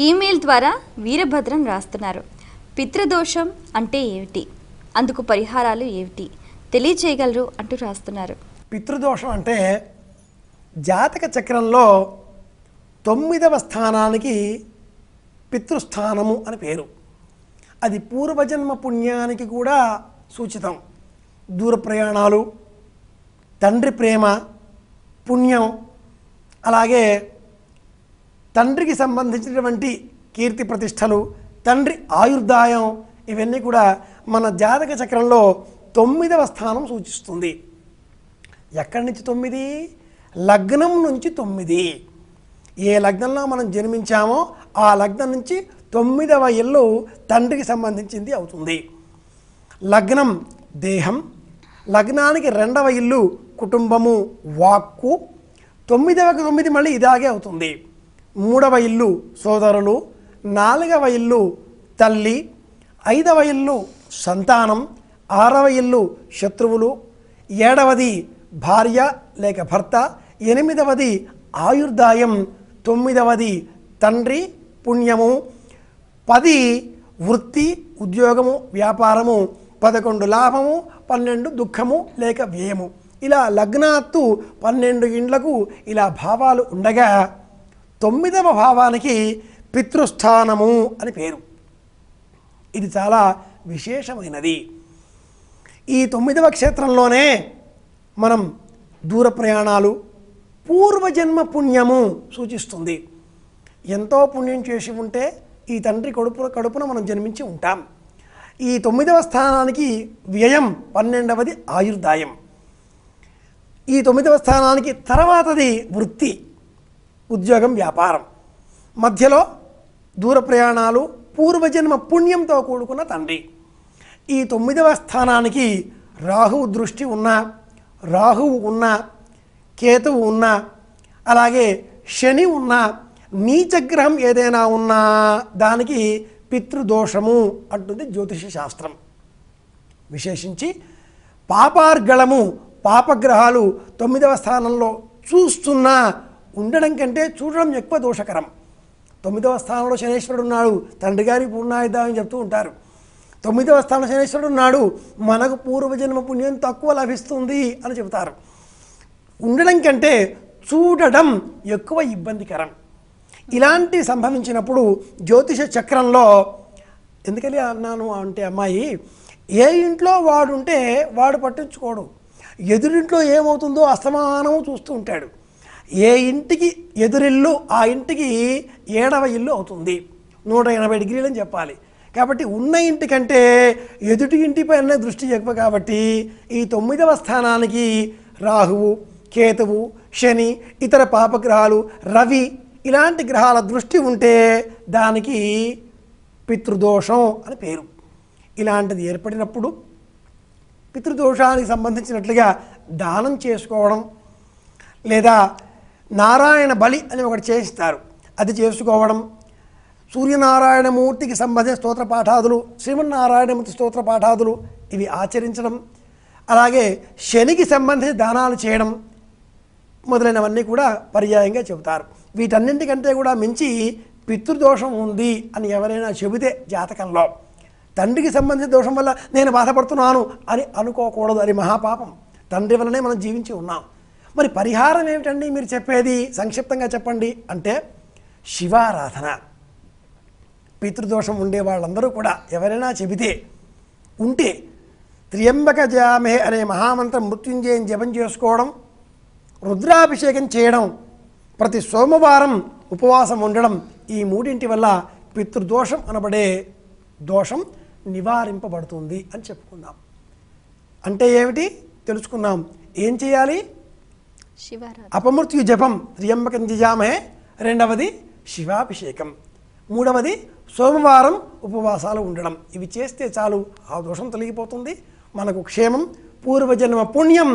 Email ద్వారా వీరభద్రం రాస్తున్నారు. పితృదోషం అంటే ఏమిటి, అందుకు పరిహారాలు ఏమిటి తెలియచేయగలరు అంటూ రాస్తున్నారు. పితృదోషం అంటే జాతక చక్రంలో 9వ స్థానానికి పితృస్థానము అని పేరు. అది పూర్వజన్మ పుణ్యానికి కూడా సూచితం. దూర ప్రయాణాలు, తండ్రి ప్రేమ, పుణ్యం, అలాగే తండ్రికి సంబంధించినటువంటి కీర్తి ప్రతిష్టలు, తండ్రి ఆయుర్దాయం, ఇవన్నీ కూడా మన జాతక చక్రంలో 9వ స్థానం సూచిస్తుంది. ఎక్కడి నుంచి 9? లగ్నం నుంచి 9. ఏ లగ్నంలో మనం జన్మించామో ఆ లగ్నం నుంచి 9వ ఇల్లు తండ్రికి సంబంధించింది అవుతుంది. లగ్నం దేహం, లగ్నానికి 2వ ఇల్లు కుటుంబము, వాక్కు, 9వ 9 మళ్ళీ ఇదాగే అవుతుంది. 3వ ఇల్లు సోదరులు, 4వ ఇల్లు తల్లి, 5వ ఇల్లు సంతానం, 6వ ఇల్లు శత్రువులు, 7వది భార్య లేక భర్త, 8వది ఆయుర్దాయం, 9వది తండ్రి పుణ్యము, 10 వృత్తి ఉద్యోగము వ్యాపారము, 11 లాభము, 12 దుఃఖము లేక వ్యయము. ఇలా లగ్నాత్తు 12 ఇండ్లకు ఇలా భావాలు ఉండగా 9వ భావానికి పితృస్థానము అని పేరు. ఇది చాలా విశేషమైనది. ఈ 9వ క్షేత్రంలోనే మనం దూర ప్రయాణాలు, పూర్వజన్మ పుణ్యము సూచిస్తుంది. ఎంతో పుణ్యం చేసి ఉంటే ఈ తండ్రి కడుపున మనం జన్మించి ఉంటాం. ఈ 9వ స్థానానికి వ్యయం, 12వది ఆయుర్దాయం. ఈ 9వ స్థానానికి తర్వాతది వృత్తి ఉద్యోగం వ్యాపారం, మధ్యలో దూర ప్రయాణాలు, పూర్వజన్మ పుణ్యంతో కూడుకున్న తండ్రి. ఈ 9వ స్థానానికి రాహువు దృష్టి ఉన్న, రాహువు ఉన్న, కేతువు ఉన్న, అలాగే శని ఉన్న, నీచగ్రహం ఏదైనా ఉన్నా దానికి పితృదోషము అంటుంది జ్యోతిష శాస్త్రం. విశేషించి పాపార్గళము, పాపగ్రహాలు 9వ స్థానంలో చూస్తున్నా ఉండడం కంటే చూడడం ఎక్కువ దోషకరం. 9వ స్థానంలో శనేశ్వరుడు ఉన్నాడు, తండ్రి గారి పూర్ణాయుధ అని చెప్తూ ఉంటారు. 9వ స్థానంలో శనేశ్వరుడు ఉన్నాడు, మనకు పూర్వజన్మ పుణ్యం తక్కువ లభిస్తుంది అని చెబుతారు. ఉండడం కంటే చూడడం ఎక్కువ ఇబ్బందికరం. ఇలాంటి సంభవించినప్పుడు జ్యోతిష చక్రంలో, ఎందుకని అన్నాను అంటే అమ్మాయి, ఏ ఇంట్లో వాడుంటే వాడు పట్టించుకోడు, ఎదురింట్లో ఏమవుతుందో అస్తమానము చూస్తూ ఉంటాడు. ఏ ఇంటికి ఎదురిల్లు ఆ ఇంటికి 7వ ఇల్లు అవుతుంది. 180 డిగ్రీలు అని చెప్పాలి. కాబట్టి ఉన్న ఇంటికంటే ఎదుటి ఇంటిపైన దృష్టి ఎక్కువ. కాబట్టి ఈ 9వ స్థానానికి రాహువు, కేతువు, శని, ఇతర పాపగ్రహాలు, రవి ఇలాంటి గ్రహాల దృష్టి ఉంటే దానికి పితృదోషం అని పేరు. ఇలాంటిది ఏర్పడినప్పుడు పితృదోషానికి సంబంధించినట్లుగా దానం చేసుకోవడం, లేదా నారాయణ బలి అని ఒకటి చేయిస్తారు, అది చేసుకోవడం, సూర్యనారాయణమూర్తికి సంబంధించిన స్తోత్ర పాఠాదులు, శ్రీమన్నారాయణమూర్తి స్తోత్ర పాఠాదులు ఇవి ఆచరించడం, అలాగే శనికి సంబంధించి దానాలు చేయడం మొదలైనవన్నీ కూడా పర్యాయంగా చెబుతారు. వీటన్నింటికంటే కూడా మించి పితృదోషం ఉంది అని ఎవరైనా చెబితే జాతకంలో, తండ్రికి సంబంధించిన దోషం వల్ల నేను బాధపడుతున్నాను అని అనుకోకూడదు. అది మహాపాపం. తండ్రి వల్లనే మనం జీవించి ఉన్నాం. మరి పరిహారం ఏమిటండి మీరు చెప్పేది, సంక్షిప్తంగా చెప్పండి అంటే శివారాధన. పితృదోషం ఉండే వాళ్ళందరూ కూడా ఎవరైనా చెబితే ఉంటే త్ర్యంబక జామే అనే మహామంత్రం మృత్యుంజయం జపం చేసుకోవడం, రుద్రాభిషేకం చేయడం, ప్రతి సోమవారం ఉపవాసం ఉండడం, ఈ మూడింటి వల్ల పితృదోషం అనబడే దోషం నివారింపబడుతుంది అని చెప్పుకుందాం. అంటే ఏమిటి తెలుసుకున్నాం. ఏం చేయాలి? అపమృత్యు జపం, త్ర్యంబకం జయామహే. 2వది శివాభిషేకం. 3వది సోమవారం ఉపవాసాలు ఉండడం. ఇవి చేస్తే చాలు, ఆ దోషం తొలగిపోతుంది. మనకు క్షేమం, పూర్వజన్మ పుణ్యం